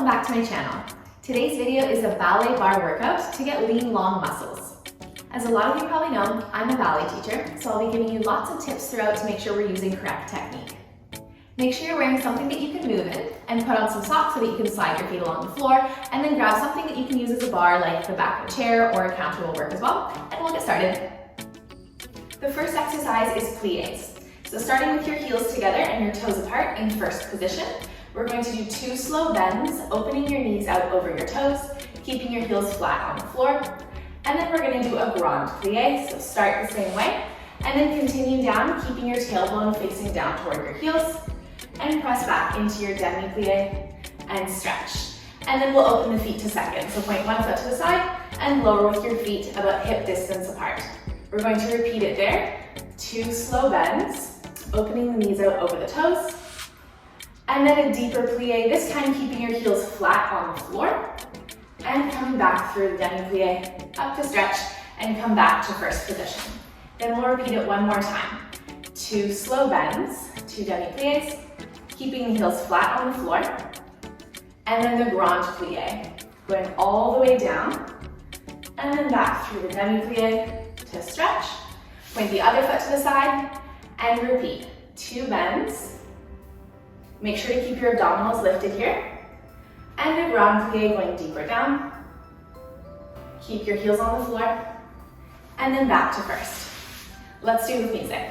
welcome back to my channel. Today's video is a ballet bar workout to get lean, long muscles. As a lot of you probably know, I'm a ballet teacher, so I'll be giving you lots of tips throughout to make sure we're using correct technique. Make sure you're wearing something that you can move in, and put on some socks so that you can slide your feet along the floor, and then grab something that you can use as a bar like the back of a chair or a counter will work as well, and we'll get started. The first exercise is plies. So starting with your heels together and your toes apart in first position, we're going to do 2 slow bends, opening your knees out over your toes, keeping your heels flat on the floor. And then we're going to do a grand plie, so start the same way, and then continue down, keeping your tailbone facing down toward your heels, and press back into your demi-plie and stretch. And then we'll open the feet to second, so point one foot to the side and lower with your feet about hip distance apart. We're going to repeat it there, 2 slow bends, opening the knees out over the toes, and then a deeper plie, this time keeping your heels flat on the floor, and coming back through the demi-plie, up to stretch, and come back to first position. Then we'll repeat it one more time. 2 slow bends, 2 demi-plies, keeping the heels flat on the floor, and then the grand plie, going all the way down, and then back through the demi-plie to stretch, point the other foot to the side, and repeat. 2 bends. Make sure to keep your abdominals lifted here. And a grand plie going deeper down. Keep your heels on the floor. And then back to first. Let's do it with music.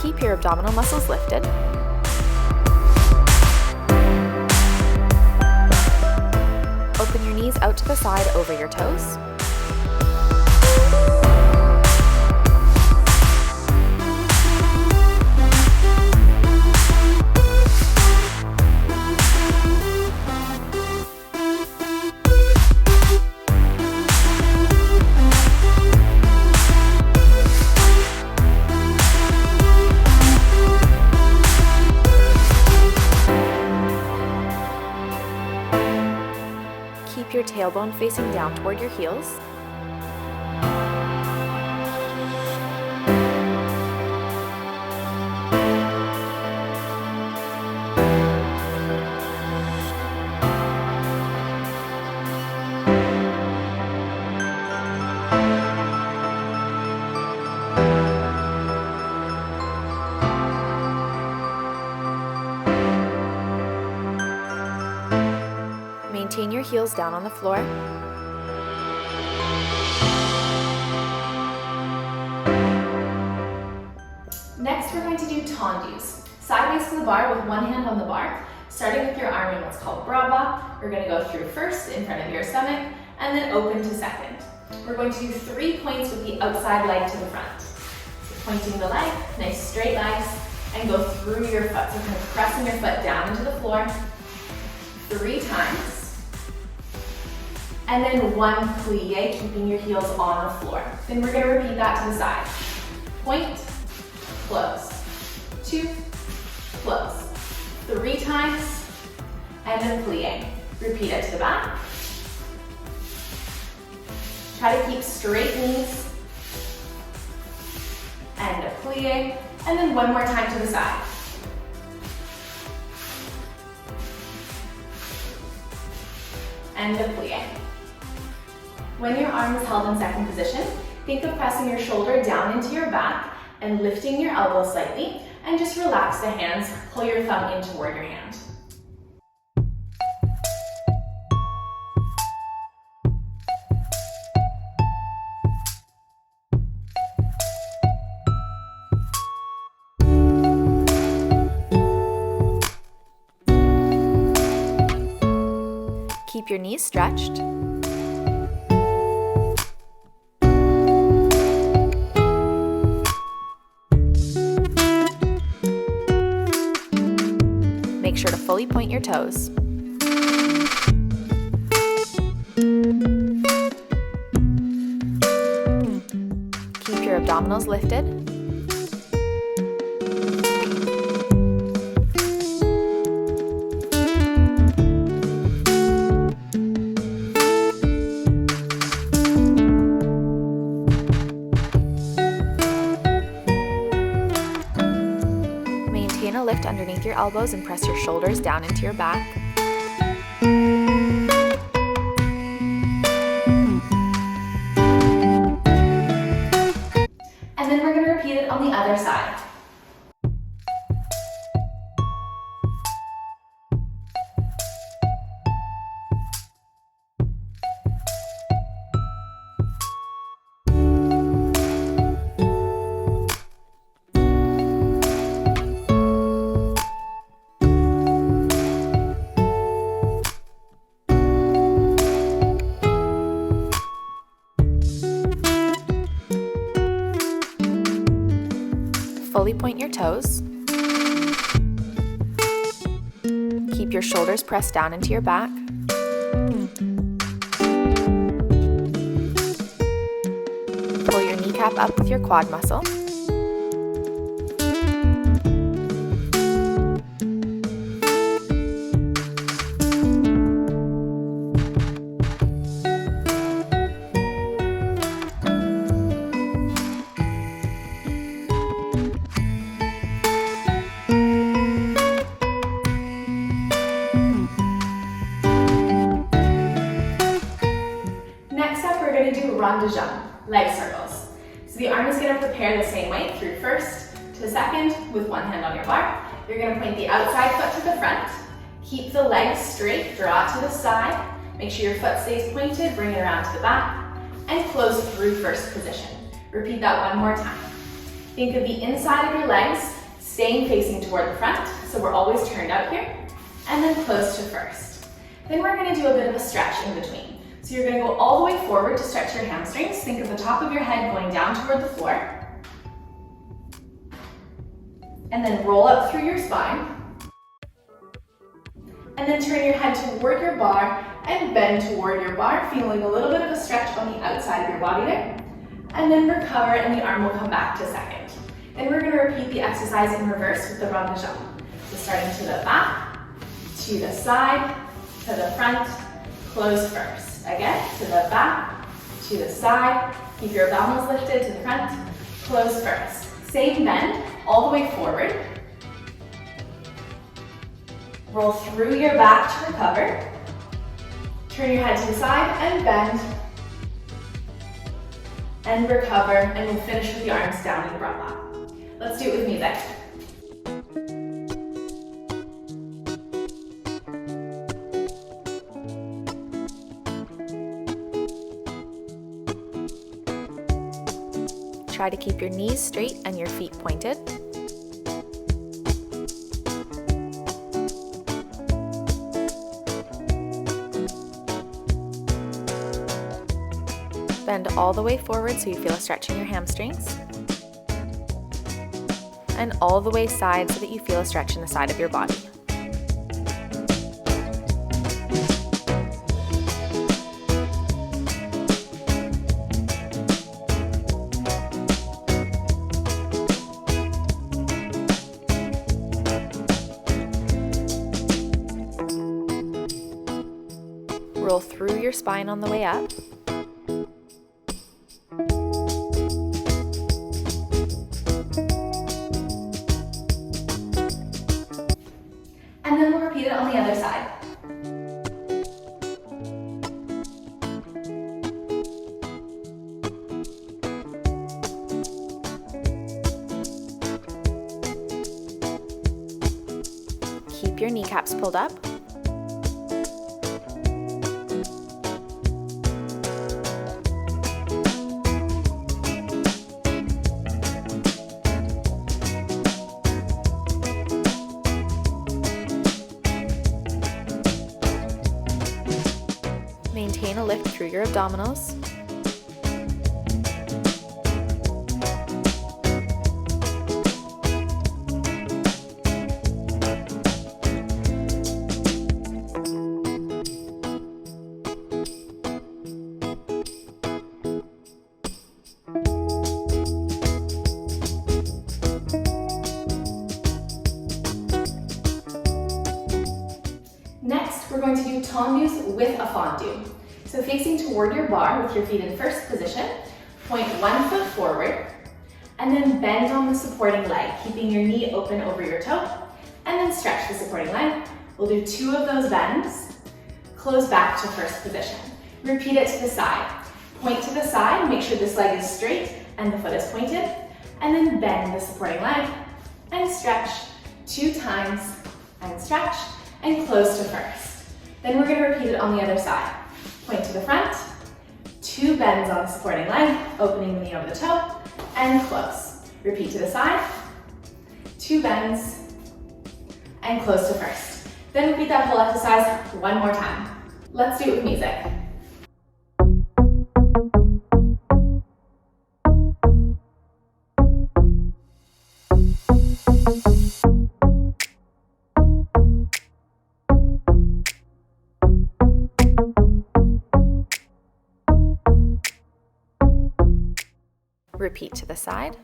Keep your abdominal muscles lifted. Open your knees out to the side over your toes. Keep your tailbone facing down toward your heels. Maintain your heels down on the floor. Next, we're going to do Taundies. Sideways to the bar with one hand on the bar, starting with your arm in what's called bras bas. We're going to go through first in front of your stomach, and then open to second. We're going to do 3 points with the outside leg to the front. So pointing the leg, nice straight legs, and go through your foot. So kind of pressing your foot down into the floor 3 times. And then 1 plie, keeping your heels on the floor. Then we're going to repeat that to the side. Point, close, 2, close, 3 times, and then plie. Repeat it to the back. Try to keep straight knees, and a plie, and then 1 more time to the side. And a plie. When your arm is held in second position, think of pressing your shoulder down into your back and lifting your elbow slightly, and just relax the hands, pull your thumb in toward your hand. Keep your knees stretched. Make sure to fully point your toes. Keep your abdominals lifted. elbows and press your shoulders down into your back. And then we're going to repeat it on the other side. Fully point your toes. Keep your shoulders pressed down into your back. Pull your kneecap up with your quad muscle. We're going to do rond de jambe, leg circles. So the arm is going to prepare the same way through first to second with one hand on your bar. You're going to point the outside foot to the front. Keep the legs straight, draw to the side. Make sure your foot stays pointed, bring it around to the back, and close through first position. Repeat that one more time. Think of the inside of your legs staying facing toward the front, so we're always turned out here, and then close to first. Then we're going to do a bit of a stretch in between. So you're going to go all the way forward to stretch your hamstrings. Think of the top of your head going down toward the floor. And then roll up through your spine. And then turn your head toward your bar and bend toward your bar, feeling a little bit of a stretch on the outside of your body there. And then recover and the arm will come back to second. And we're going to repeat the exercise in reverse with the rond de jambe. So starting to the back, to the side, to the front, close first. Again, to the back, to the side. Keep your abdominals lifted to the front. Close first. Same bend, all the way forward. Roll through your back to recover. Turn your head to the side and bend. And recover, and we'll finish with the arms down in the front lap. Let's do it with music. Try to keep your knees straight and your feet pointed. Bend all the way forward so you feel a stretch in your hamstrings. And all the way side so that you feel a stretch in the side of your body. Roll through your spine on the way up. And then we'll repeat it on the other side. Keep your kneecaps pulled up. Maintain a lift through your abdominals. Next, we're going to do Taundies with a fondue. So facing toward your bar with your feet in first position, point one foot forward, and then bend on the supporting leg, keeping your knee open over your toe. and then stretch the supporting leg. We'll do 2 of those bends, close back to first position. Repeat it to the side. Point to the side, make sure this leg is straight and the foot is pointed, and then bend the supporting leg and stretch 2 times and stretch and close to first. Then we're going to repeat it on the other side. Point to the front, 2 bends on the supporting leg, opening the knee over the toe, and close. Repeat to the side, 2 bends, and close to first. Then repeat that whole exercise 1 more time. Let's do it with music. Repeat to the side.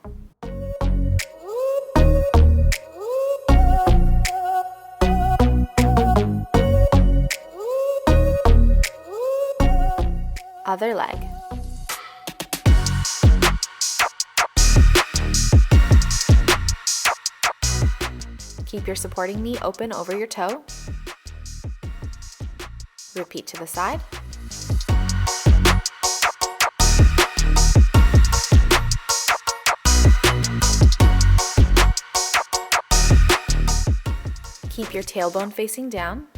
Other leg. Keep your supporting knee open over your toe. Repeat to the side. Keep your tailbone facing down.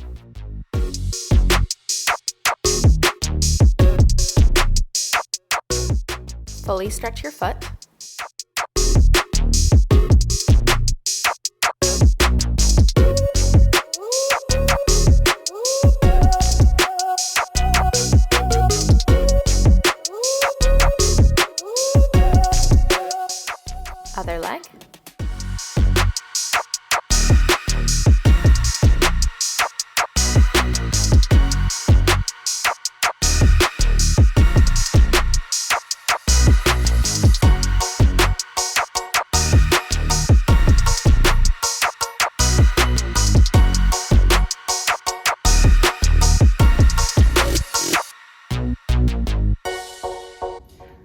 Fully stretch your foot. Other leg.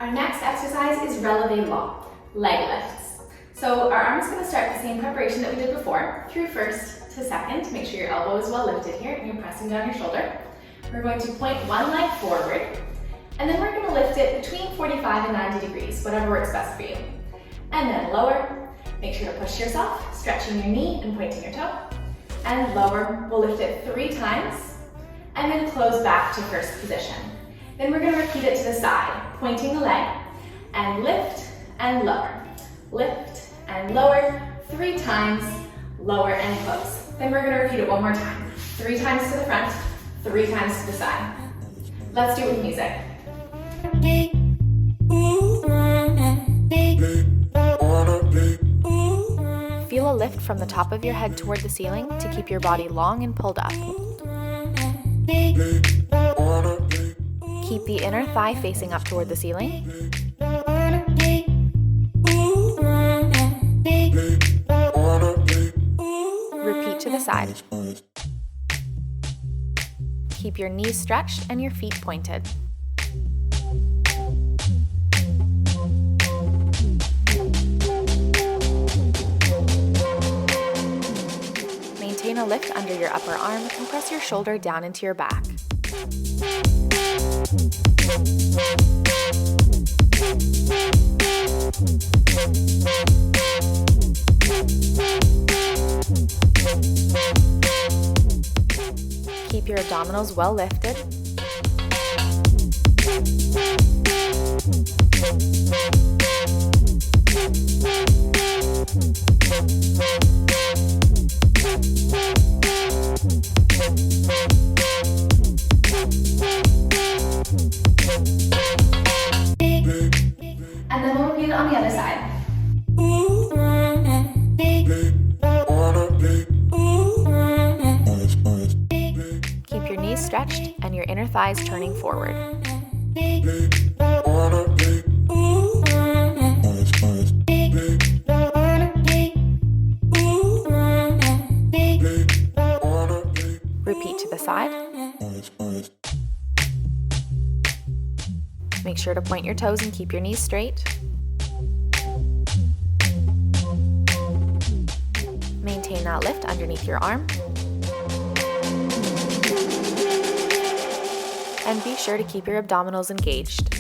Our next exercise is releve long, leg lifts. So our arm is going to start the same preparation that we did before, through first to second. Make sure your elbow is well lifted here and you're pressing down your shoulder. We're going to point one leg forward, and then we're going to lift it between 45 and 90 degrees, whatever works best for you. And then lower. Make sure to push yourself, stretching your knee and pointing your toe. And lower. We'll lift it 3 times, and then close back to first position. Then we're going to repeat it to the side, pointing the leg, and lift and lower. Lift and lower, 3 times, lower and close. Then we're going to repeat it 1 more time. 3 times to the front, 3 times to the side. Let's do it with music. Feel a lift from the top of your head toward the ceiling to keep your body long and pulled up. Keep the inner thigh facing up toward the ceiling. Repeat to the side. Keep your knees stretched and your feet pointed. Maintain a lift under your upper arm and press your shoulder down into your back. Keep your abdominals well lifted. And then we'll repeat it on the other side. Keep your knees stretched and your inner thighs turning forward. Repeat to the side. Make sure to point your toes and keep your knees straight. Maintain that lift underneath your arm. And be sure to keep your abdominals engaged.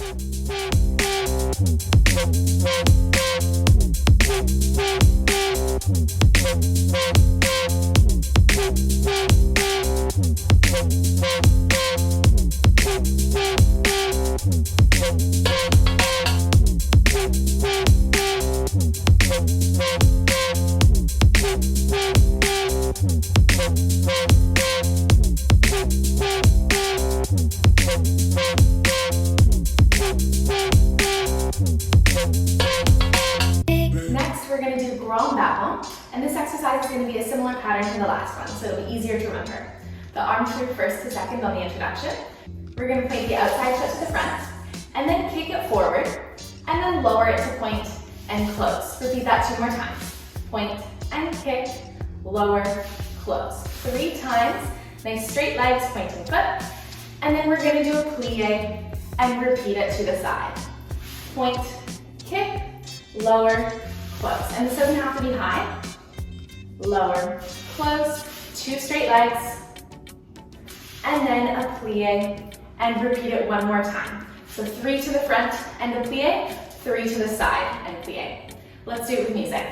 Next, we're going to do grand battement, and this exercise is going to be a similar pattern to the last one, so it'll be easier to remember. The arms move first to second on the introduction. We're going to point the outside foot to the front, and then kick it forward, and then lower it to point and close. Repeat that 2 more times. Point and kick, lower, close. 3 times. Nice straight legs, pointing foot. And then we're going to do a plie and repeat it to the side. Point, kick, lower, close. And this doesn't have to be high. Lower, close, 2 straight legs. And then a plie and repeat it 1 more time. So 3 to the front and a plie, 3 to the side and plie. Let's do it with music.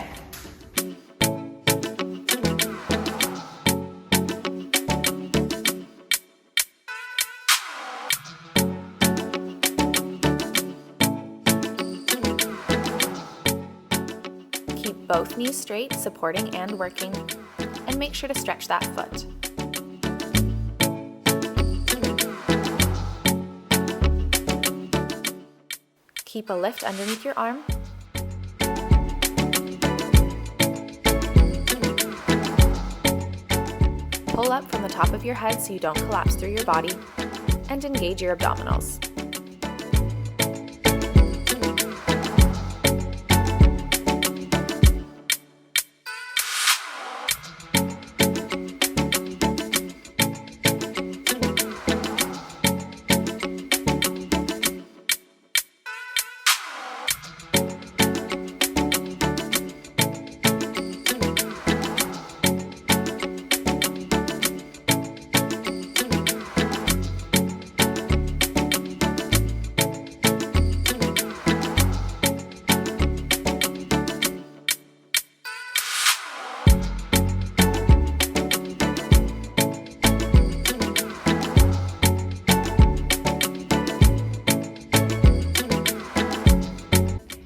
Keep both knees straight, supporting and working, and make sure to stretch that foot. Keep a lift underneath your arm. Pull up from the top of your head so you don't collapse through your body, and engage your abdominals.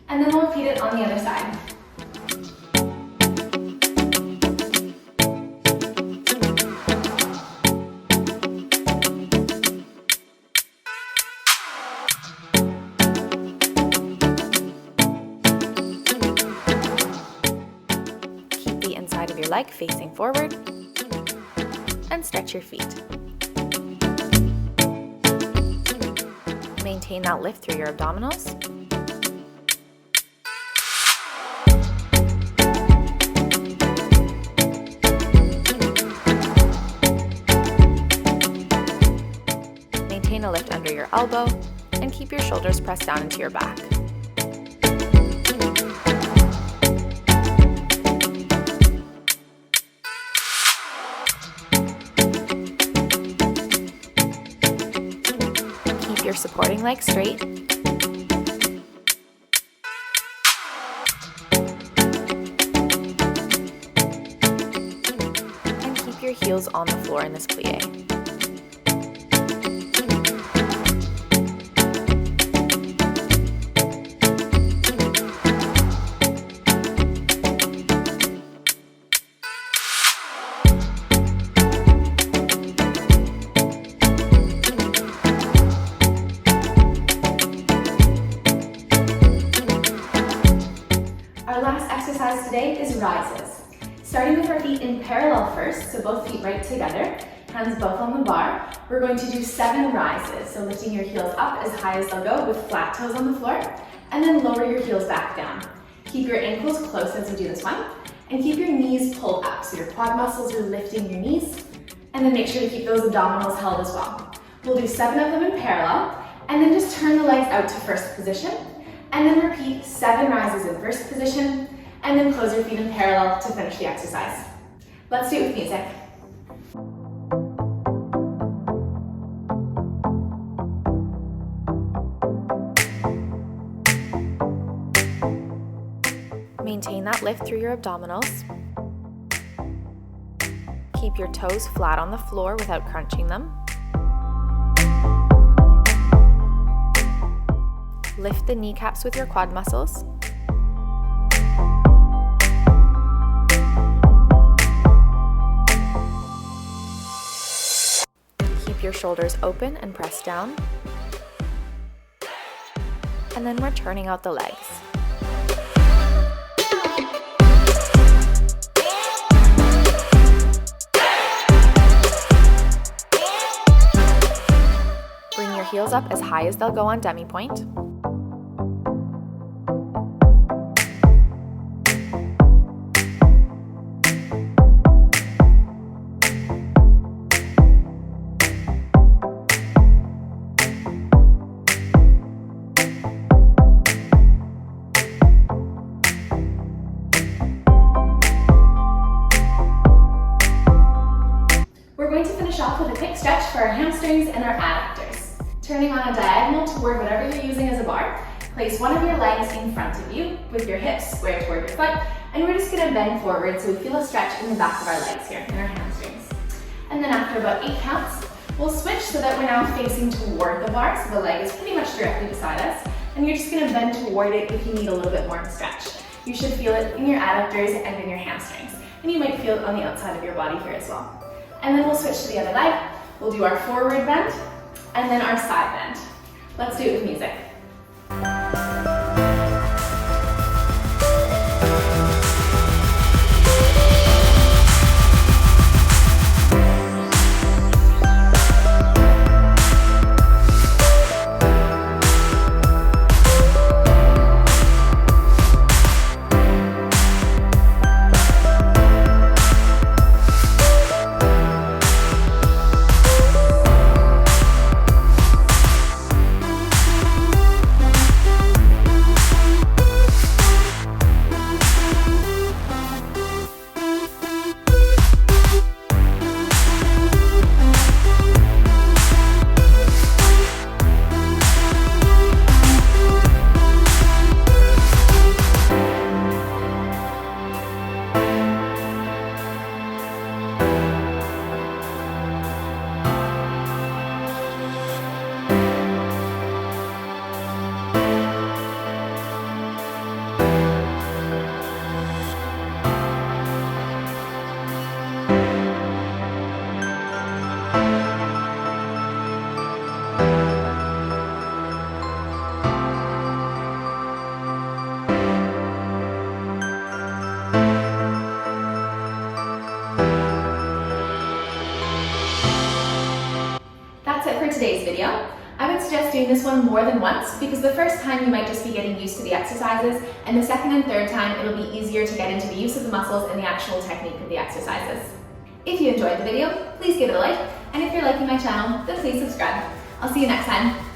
And then we'll repeat it on the other side. Keep the inside of your leg facing forward and stretch your feet. Maintain that lift through your abdominals. Maintain a lift under your elbow and keep your shoulders pressed down into your back. Keep your supporting leg straight. And keep your heels on the floor in this plie. Our last exercise today is rises. Starting with our feet in parallel first, so both feet right together, hands both on the bar. We're going to do 7 rises, so lifting your heels up as high as they'll go with flat toes on the floor, and then lower your heels back down. Keep your ankles close as you do this one, and keep your knees pulled up, so your quad muscles are lifting your knees, and then make sure to keep those abdominals held as well. We'll do 7 of them in parallel, and then just turn the legs out to first position, and then repeat 7 rises in first position, and then close your feet in parallel to finish the exercise. Let's do it with music. Maintain that lift through your abdominals. Keep your toes flat on the floor without crunching them. Lift the kneecaps with your quad muscles. Keep your shoulders open and press down. And then we're turning out the legs. Bring your heels up as high as they'll go on demi-point. We're going to finish off with a quick stretch for our hamstrings and our adductors. Turning on a diagonal toward whatever you're using as a bar, place one of your legs in front of you with your hips square toward your foot, and we're just going to bend forward so we feel a stretch in the back of our legs here, in our hamstrings. And then after about 8 counts, we'll switch so that we're now facing toward the bar, so the leg is pretty much directly beside us, and you're just going to bend toward it if you need a little bit more stretch. You should feel it in your adductors and in your hamstrings, and you might feel it on the outside of your body here as well. And then we'll switch to the other leg. We'll do our forward bend and then our side bend. Let's do it with music. For today's video. I would suggest doing this one more than once because the first time you might just be getting used to the exercises, and the second and third time it'll be easier to get into the use of the muscles and the actual technique of the exercises. If you enjoyed the video, please give it a like, and if you're liking my channel, then please subscribe. I'll see you next time.